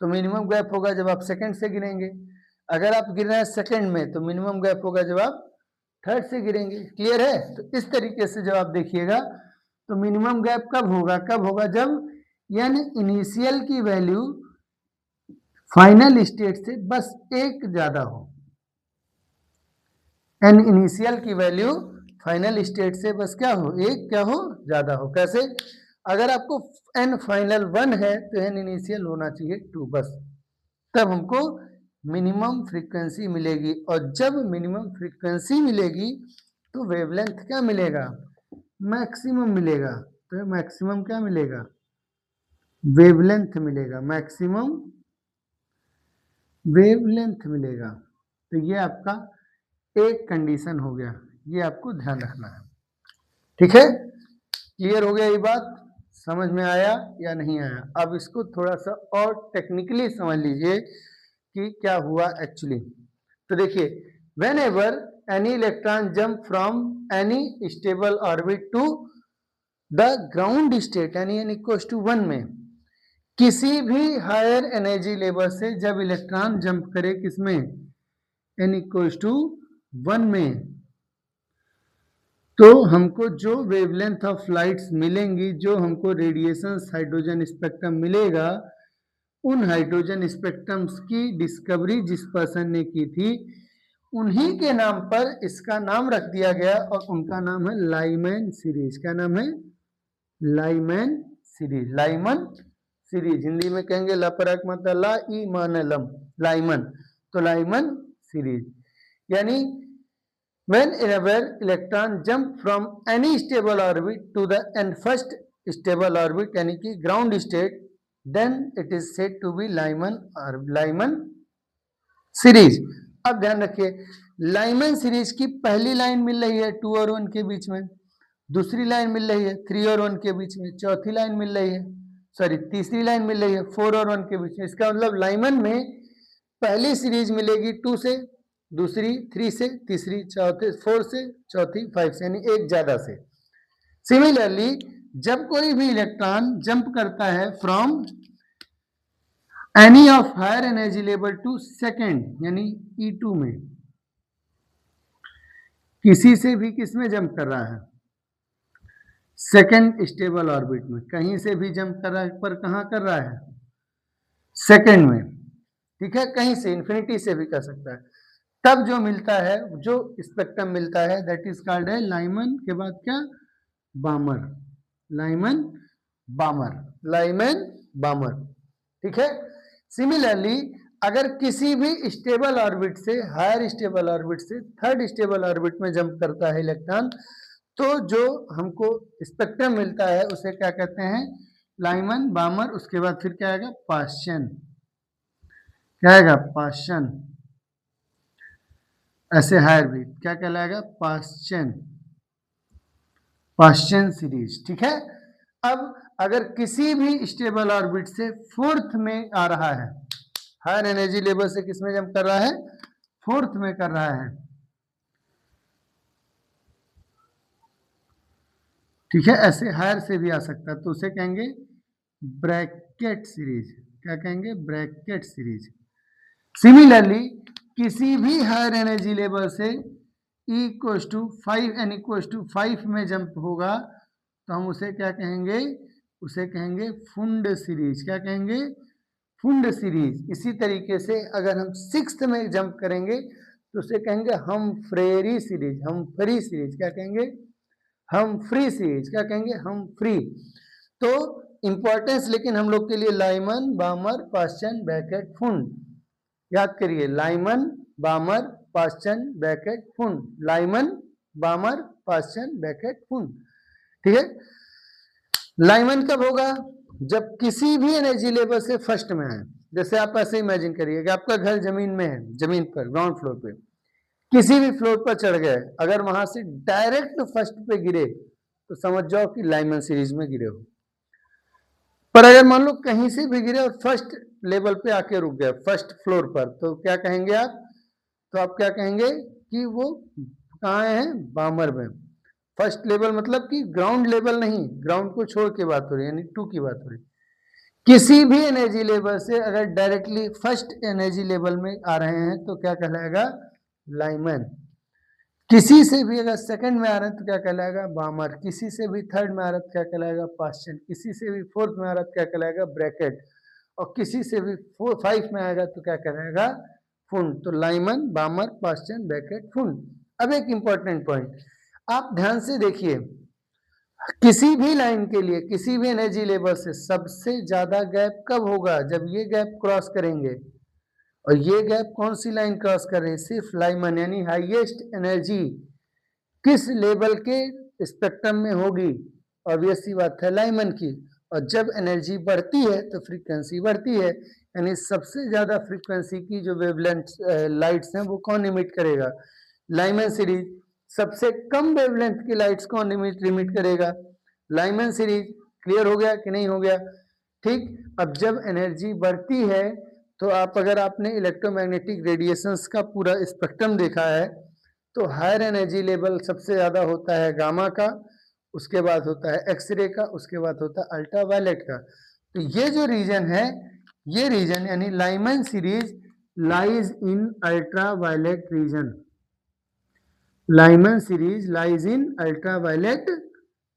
तो मिनिमम गैप होगा जब आप सेकंड से गिरेंगे। अगर आप गिर रहे हैं सेकंड में तो मिनिमम गैप होगा जब आप थर्ड से गिरेंगे। क्लियर है? तो इस तरीके से जब आप देखिएगा तो मिनिमम गैप कब होगा, कब होगा, जब यानी इनिशियल की वैल्यू फाइनल स्टेट से बस एक ज्यादा हो। एन इनिशियल की वैल्यू फाइनल स्टेट से बस क्या हो, एक क्या हो, ज्यादा हो। कैसे, अगर आपको एन फाइनल 1 है तो एन इनिशियल होना चाहिए 2 बस, तब हमको मिनिमम फ्रीक्वेंसी मिलेगी। और जब मिनिमम फ्रीक्वेंसी मिलेगी तो वेवलेंथ क्या मिलेगा, मैक्सिमम मिलेगा। तो मैक्सिमम क्या मिलेगा, वेवलेंथ मिलेगा, मैक्सिमम वेवलेंथ मिलेगा। तो ये आपका एक कंडीशन हो गया, ये आपको ध्यान रखना है। ठीक है, क्लियर हो गया ये बात, समझ में आया या नहीं आया। अब इसको थोड़ा सा और टेक्निकली समझ लीजिए कि क्या हुआ एक्चुअली। तो देखिए, whenever any electron jump from any stable orbit to the ground state यानी n इक्वल्स टू 1 में, किसी भी हायर एनर्जी लेवल से जब इलेक्ट्रॉन जंप करे किसमें, n इक्वल्स टू 1 में, तो हमको जो वेवलेंथ ऑफ लाइट्स मिलेंगी, जो हमको रेडिएशन हाइड्रोजन स्पेक्ट्रम मिलेगा, उन हाइड्रोजन स्पेक्ट्रम्स की डिस्कवरी जिस पर्सन ने की थी उन्हीं के नाम पर इसका नाम रख दिया गया और उनका नाम है लाइमैन सीरीज। क्या नाम है, Lyman series. Lyman series Hindi में कहेंगे लपरक मतलब ला ई मान लम, लाइमन, तो लाइमन सीरीज। यानी whenever electron jump from any stable orbit to the first stable orbit यानी कि ground state, then it is said to be Lyman or Lyman series। अब ध्यान रखिए, लाइमन सीरीज की पहली लाइन मिल रही है 2 और 1 के बीच में, दूसरी लाइन मिल रही है 3 और 1 के बीच में, चौथी लाइन मिल रही है, सॉरी तीसरी लाइन मिल रही है 4 और 1 के बीच में। इसका मतलब लाइमन में पहली सीरीज मिलेगी 2 से, दूसरी 3 से, तीसरी चौथे 4 से, चौथी 5 से, यानी एक ज्यादा से। सिमिलरली जब कोई भी इलेक्ट्रॉन जंप करता है from any of higher energy level to second यानी E2 में, किसी से भी किस में जंप कर रहा है, सेकेंड स्टेबल ऑर्बिट में, कहीं से भी जंप कर रहा है, पर कहां कर रहा है, सेकेंड में, ठीक है, कहीं से इंफिनिटी से भी कर सकता है। तब जो मिलता है, जो स्पेक्ट्रम मिलता है, दैट इज कॉल्ड है लाइमन के बाद क्या, बामर, लाइमन बामर, लाइमन बामर, ठीक है। सिमिलरली अगर किसी भी स्टेबल ऑर्बिट से, हायर स्टेबल ऑर्बिट से थर्ड स्टेबल ऑर्बिट में जंप करता है इलेक्ट्रॉन, तो जो हमको स्पेक्ट्रम मिलता है उसे क्या कहते हैं, लाइमन बामर। उसके बाद फिर क्या आएगा, पाश्चन, क्या आएगा, पाश्चन, ऐसे हायर भी क्या कहलाएगा, पाश्चन, पाश्चन सीरीज, ठीक है। अब अगर किसी भी स्टेबल ऑर्बिट से फोर्थ में आ रहा है, हायर एनर्जी लेवल से किस में जंप कर रहा है, फोर्थ में कर रहा है, ठीक है, ऐसे हायर से भी आ सकता है, तो उसे कहेंगे ब्रैकेट सीरीज, क्या कहेंगे, ब्रैकेट सीरीज। सिमिलरली किसी भी हायर एनर्जी लेवल से E=5 में जंप होगा तो हम उसे क्या कहेंगे, उसे कहेंगे फुंड सीरीज, क्या कहेंगे, फुंड सीरीज। इसी तरीके से अगर हम 6th में जंप करेंगे तो उसे कहेंगे हम फ्रेरी सीरीज, हम फ्री सीरीज, क्या कहेंगे, हम फ्री सीरीज, क्या कहेंगे, हम फ्री। तो इंपॉर्टेंस लेकिन हम लोग के लिए लाइमन बामर पाश्चन ब्रैकेट फुंड, याद करिए, लाइमन बामर पाश्चन ब्रैकेट फुंड, लाइमन बामर पाश्चन ब्रैकेट फुंड, ठीक है। लाइमन कब होगा, जब किसी भी एनर्जी लेवल से फर्स्ट में है। जैसे आप ऐसे इमेजिन करिए कि आपका घर जमीन में है, जमीन पर ग्राउंड फ्लोर पे, किसी भी फ्लोर पर चढ़ गए, अगर वहां से डायरेक्ट फर्स्ट पे गिरे तो समझ जाओ कि लाइमन सीरीज में गिरे हो। पर अगर मान लो कहीं से भी गिरे और फर्स्ट लेवल पे आके रुक गए, फर्स्ट फ्लोर पर, तो क्या कहेंगे आप, तो आप क्या कहेंगे कि वो कहाँ है, बामर में। फर्स्ट लेवल मतलब कि ग्राउंड लेवल नहीं, ग्राउंड को छोड़ के बात हो रही है, यानी 2 की बात हो रही है। किसी भी एनर्जी लेवल से अगर डायरेक्टली फर्स्ट एनर्जी लेवल में आ रहे हैं तो क्या कहलाएगा, लाइमन। किसी से भी अगर सेकंड में आ रहे हैं तो क्या कहलाएगा, बामर। किसी से भी थर्ड में आ रहा है तो क्या कहलाएगा, पाश्चन। किसी से भी फोर्थ में आ रहा है तो क्या कहलाएगा, ब्रैकेट। और किसी से भी 5 में आएगा तो क्या कहलाएगा, फुंड। तो लाइमन बामर पाश्चन ब्रैकेट फुंड। अब एक इंपॉर्टेंट पॉइंट आप ध्यान से देखिए, किसी भी लाइन के लिए किसी भी एनर्जी लेवल से सबसे ज्यादा गैप कब होगा, जब ये गैप क्रॉस करेंगे। और ये गैप कौन सी लाइन क्रॉस कर रही है, सिर्फ लाइमन, यानी हाईएस्ट एनर्जी किस लेवल के स्पेक्ट्रम में होगी, ऑब्वियस सी बात है, लाइमन की। और जब एनर्जी बढ़ती है तो फ्रीक्वेंसी बढ़ती है, यानी सबसे ज्यादा फ्रीक्वेंसी की जो वेवलेंथ लाइट्स हैं वो कौन इमिट करेगा, लाइमन सीरीज। सबसे कम वेवलेंथ की लाइट्स कौन इमिट करेगा, लाइमन सीरीज। क्लियर हो गया कि नहीं हो गया, ठीक। अब जब एनर्जी बढ़ती है तो आप, अगर आपने इलेक्ट्रोमैग्नेटिक रेडिएशंस का पूरा स्पेक्ट्रम देखा है तो हायर एनर्जी लेवल सबसे ज्यादा होता है गामा का, उसके बाद होता है एक्सरे का, उसके बाद होता है अल्ट्रावायलेट का। तो ये जो रीजन है, ये रीजन यानी Lyman series lies in ultraviolet region, Lyman series lies in ultraviolet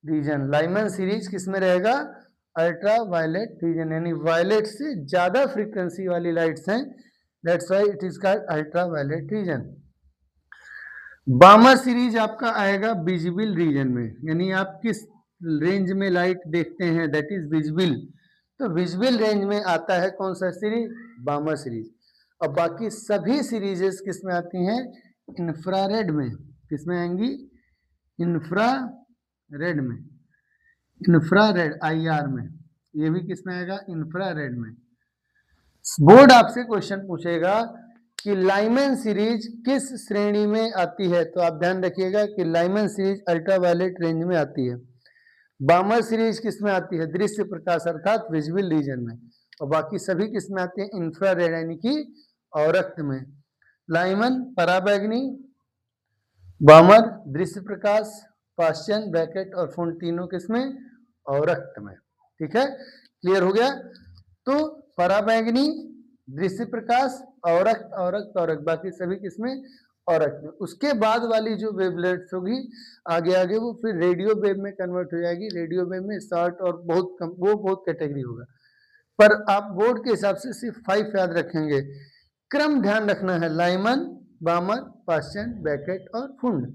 region. Lyman series किस में रहेगा, अल्ट्रावायलेट रीजन, यानी वायलेट से ज्यादा फ्रीक्वेंसी वाली लाइट्स हैं, that's why it is called ultraviolet region. Balmer series आपका आएगा विजिबल रीजन में, यानी आप किस रेंज में लाइट देखते हैं, दैट इज विजिबल। तो विजिबल रेंज में आता है कौन सा सीरीज, बामर सीरीज। और बाकी सभी सीरीजेस किस में आती हैं, इंफ्रारेड में। किस में आएंगी, इंफ्रारेड में, इंफ्रारेड IR में। ये भी किस में आएगा, इंफ्रारेड में। बोर्ड आपसे क्वेश्चन पूछेगा कि लाइमन सीरीज किस श्रेणी में आती है, तो आप ध्यान रखिएगा कि लाइमन सीरीज अल्ट्रावायलेट रेंज में आती है। बामर सीरीज किस में आती है, दृश्य प्रकाश अर्थात विजिबल रीजन में, और बाकी सभी किस में आते हैं, इंफ्रारेड यानी कि अवरक्त में। लाइमन पराबैंगनी, बामर दृश्य प्रकाश, पाश्चन ब्रैकेट और फुंड तीनों किसमें, अवरक्त में। ठीक है, क्लियर हो गया। तो पराबैंगनी, दृश्य प्रकाश, अवरक्त अवरक्त अवरक्त, बाकी सभी किसमें, अवरक्त में। उसके बाद वाली जो वेवलेट्स होगी आगे आगे वो फिर रेडियो वेव में कन्वर्ट हो जाएगी। रेडियो वेव में शॉर्ट और बहुत कम, वो बहुत कैटेगरी होगा, पर आप बोर्ड के हिसाब से सिर्फ 5 याद रखेंगे। क्रम ध्यान रखना है, लाइमन, बामर, पाश्चन ब्रैकेट और फुंड।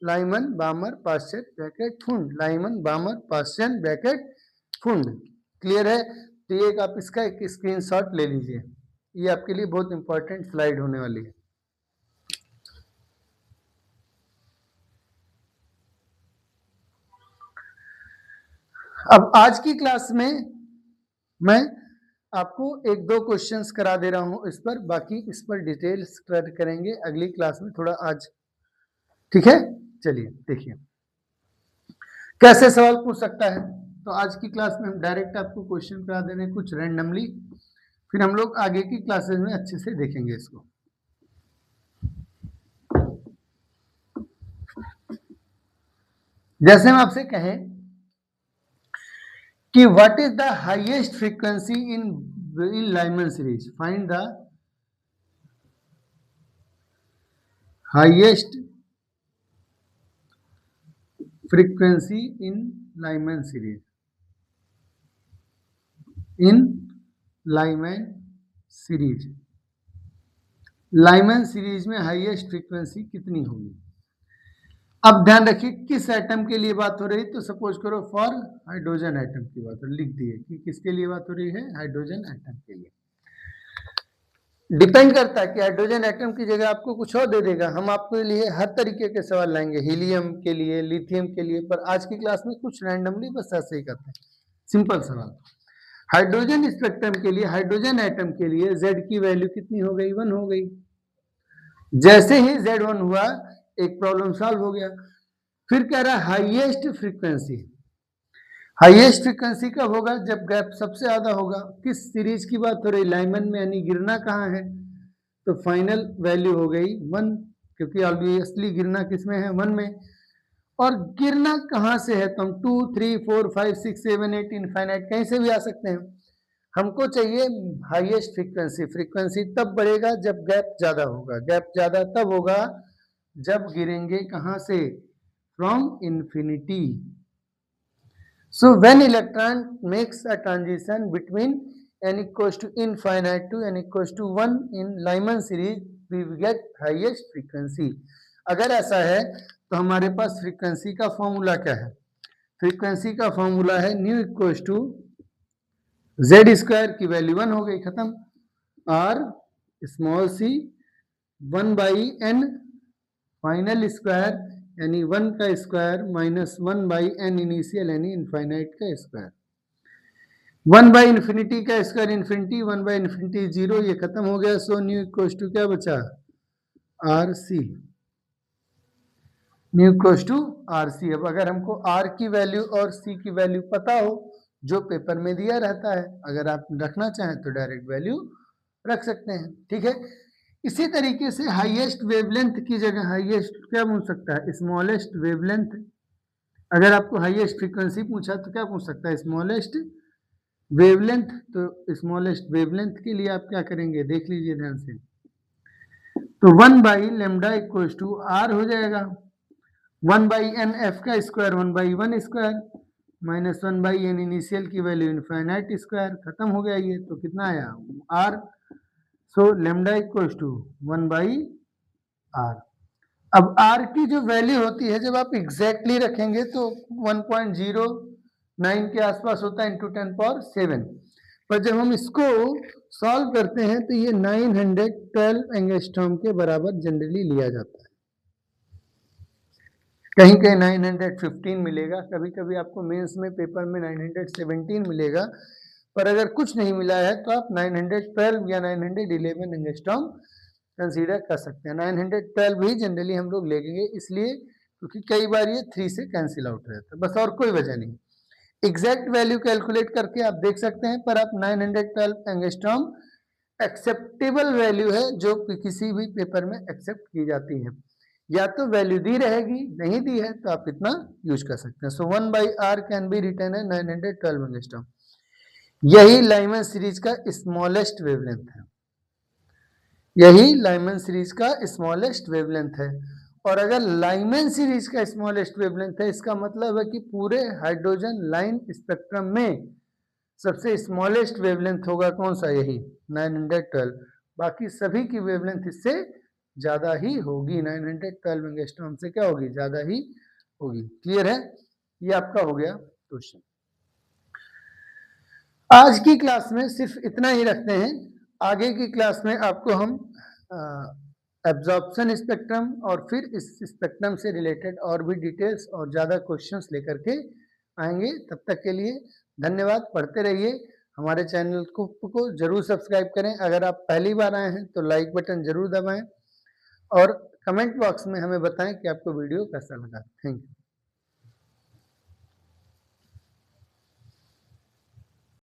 Lyman, बामर, पाश्चन bracket फुंड, Lyman, बामर, पाश्चन bracket फुंड। Clear है। तो ये आप इसका एक स्क्रीनशॉट ले लीजिए, ये आपके लिए बहुत इंपॉर्टेंट स्लाइड होने वाली है। अब आज की क्लास में मैं आपको 1-2 क्वेश्चंस करा दे रहा हूं इस पर, बाकी इस पर डिटेल्स करेंगे अगली क्लास में थोड़ा आज। ठीक है, चलिए देखिए कैसे सवाल पूछ सकता है। तो आज की क्लास में हम डायरेक्ट आपको क्वेश्चन करा दे रहे हैं कुछ रैंडमली, फिर हम लोग आगे की क्लासेस में अच्छे से देखेंगे इसको। जैसे हम आपसे कहें कि what is the highest frequency in Lyman series, find the highest frequency in Lyman series, in Lyman series. Lyman series में हाईएस्ट फ्रीक्वेंसी कितनी होगी। अब ध्यान रखिए किस एटम के लिए बात हो रही है, तो सपोज करो फॉर हाइड्रोजन एटम की बात हो, लिख दिए कि किसके लिए बात हो रही है, हाइड्रोजन एटम के लिए। डिपेंड करता है कि हाइड्रोजन एटम की जगह आपको कुछ और दे देगा, हम आपके लिए हर तरीके के सवाल लाएंगे, हीलियम के लिए, लिथियम के लिए, पर आज की क्लास में कुछ रैंडमली बस ऐसे ही करते हैं, सिंपल सवाल। हाइड्रोजन स्पेक्ट्रम के लिए, हाइड्रोजन एटम के लिए Z की वैल्यू कितनी हो गई, 1 हो गई। जैसे ही Z1 हुआ एक प्रॉब्लम सॉल्व हो गया। फिर कह रहा है हाईएस्ट फ्रीक्वेंसी। हाईएस्ट फ्रीक्वेंसी कब होगा, जब गैप सबसे ज्यादा होगा। किस सीरीज की बात हो रही, लाइमन में, यानी गिरना कहाँ है, तो फाइनल वैल्यू हो गई 1, क्योंकि ऑब्वियसली गिरना किसमें है, 1 में। और गिरना कहाँ से है, तो हम 2, 3, 4, 5, 6, 7, 8 इनफाइनाइट कहीं से भी आ सकते हैं। हमको चाहिए हाईएस्ट फ्रीक्वेंसी। फ्रीक्वेंसी तब बढ़ेगा जब गैप ज्यादा होगा। गैप ज्यादा तब होगा जब गिरेंगे कहां से, from infinity. So when electron makes a transition between n equals to infinite to n equals to 1 in Lyman series, we get highest frequency। अगर ऐसा है तो हमारे पास फ्रीक्वेंसी का फॉर्मूला क्या है, फ्रीक्वेंसी का फॉर्मूला है nu equals to Z square की वैल्यू 1 हो गई, खत्म, R small C 1/n final square यानी 1 का स्क्वायर माइनस 1/n इनिशियल यानी इनफाइनाइट का स्क्वायर, 1/इंफिनिटी का स्क्वायर इन्फिनिटी, 1/इंफिनिटी 0, ये खत्म हो गया। सो न्यू इक्वल्स टू क्या बचा, R C, nu equals to R C. अब अगर हमको आर की वैल्यू और सी की वैल्यू पता हो, जो पेपर में दिया रहता है, अगर आप रखना चाहें तो डायरेक्ट वैल्यू रख सकते हैं। ठीक है, इसी तरीके से हाईएस्ट वेवलेंथ की जगह हाईएस्ट क्या पूछ सकता है, स्मॉलेस्ट वेवलेंथ। अगर आपको हाईएस्ट फ्रीक्वेंसी पूछा तो क्या पूछ सकता है, स्मॉलेस्ट वेवलेंथ। तो स्मॉलेस्ट वेवलेंथ के लिए आप क्या करेंगे, देख लीजिए ध्यान से। तो 1/λ इक्वल्स टू आर हो जाएगा, 1/n एफ का square 1/1 square minus 1/n initial की वैल्यू इनफाइनाइट स्क्वायर, खत्म हो गया ये। तो कितना आया R, so lambda equals to 1/r। अब r की जो वैल्यू होती है जब आप एग्जैक्टली रखेंगे तो 1.09 के आसपास होता है इंटू 10 पावर 7, पर जब हम इसको सॉल्व करते हैं तो ये 912 एंगस्ट्रॉम के बराबर जनरली लिया जाता है। कहीं कहीं 915 मिलेगा, कभी कभी आपको मेंस में पेपर में 917 मिलेगा, पर अगर कुछ नहीं मिला है तो आप 912 या 911 एंगस्ट्रॉम कंसीडर कर सकते हैं। 912 ही जनरली हम लोग लेंगे, इसलिए क्योंकि कई बार ये 3 से कैंसिल आउट हो जाता है, बस और कोई वजह नहीं। एग्जैक्ट वैल्यू कैलकुलेट करके आप देख सकते हैं, पर आप 912 एंगस्ट्रॉम एक्सेप्टेबल वैल्यू है जो किसी भी पेपर में एक्सेप्ट की जाती है। या तो वैल्यू दी रहेगी, नहीं दी है तो आप इतना यूज कर सकते हैं। सो 1/r कैन बी रिटन है 912 एंगस्ट्रॉम। यही लाइमन सीरीज का स्मॉलेस्ट वेवलेंथ है, यही लाइमन सीरीज का स्मॉलेस्ट वेवलेंथ है। और अगर लाइमन सीरीज का स्मॉलेस्ट वेवलेंथ है, इसका मतलब है कि पूरे हाइड्रोजन लाइन स्पेक्ट्रम में सबसे स्मॉलेस्ट वेवलेंथ होगा कौन सा, यही 912। बाकी सभी की वेवलेंथ इससे ज्यादा ही होगी, 912 एंगस्ट्रॉम से क्या होगी, ज्यादा ही होगी। क्लियर है? ये आपका हो गया क्वेश्चन। आज की क्लास में सिर्फ इतना ही रखते हैं। आगे की क्लास में आपको हम एब्जॉर्प्शन स्पेक्ट्रम और फिर इस स्पेक्ट्रम से रिलेटेड और भी डिटेल्स और ज़्यादा क्वेश्चंस लेकर के आएंगे। तब तक के लिए धन्यवाद। पढ़ते रहिए। हमारे चैनल को जरूर सब्सक्राइब करें। अगर आप पहली बार आए हैं तो लाइक बटन जरूर दबाएं और कमेंट बॉक्स में हमें बताएं कि आपको वीडियो कैसा लगा। Thank you.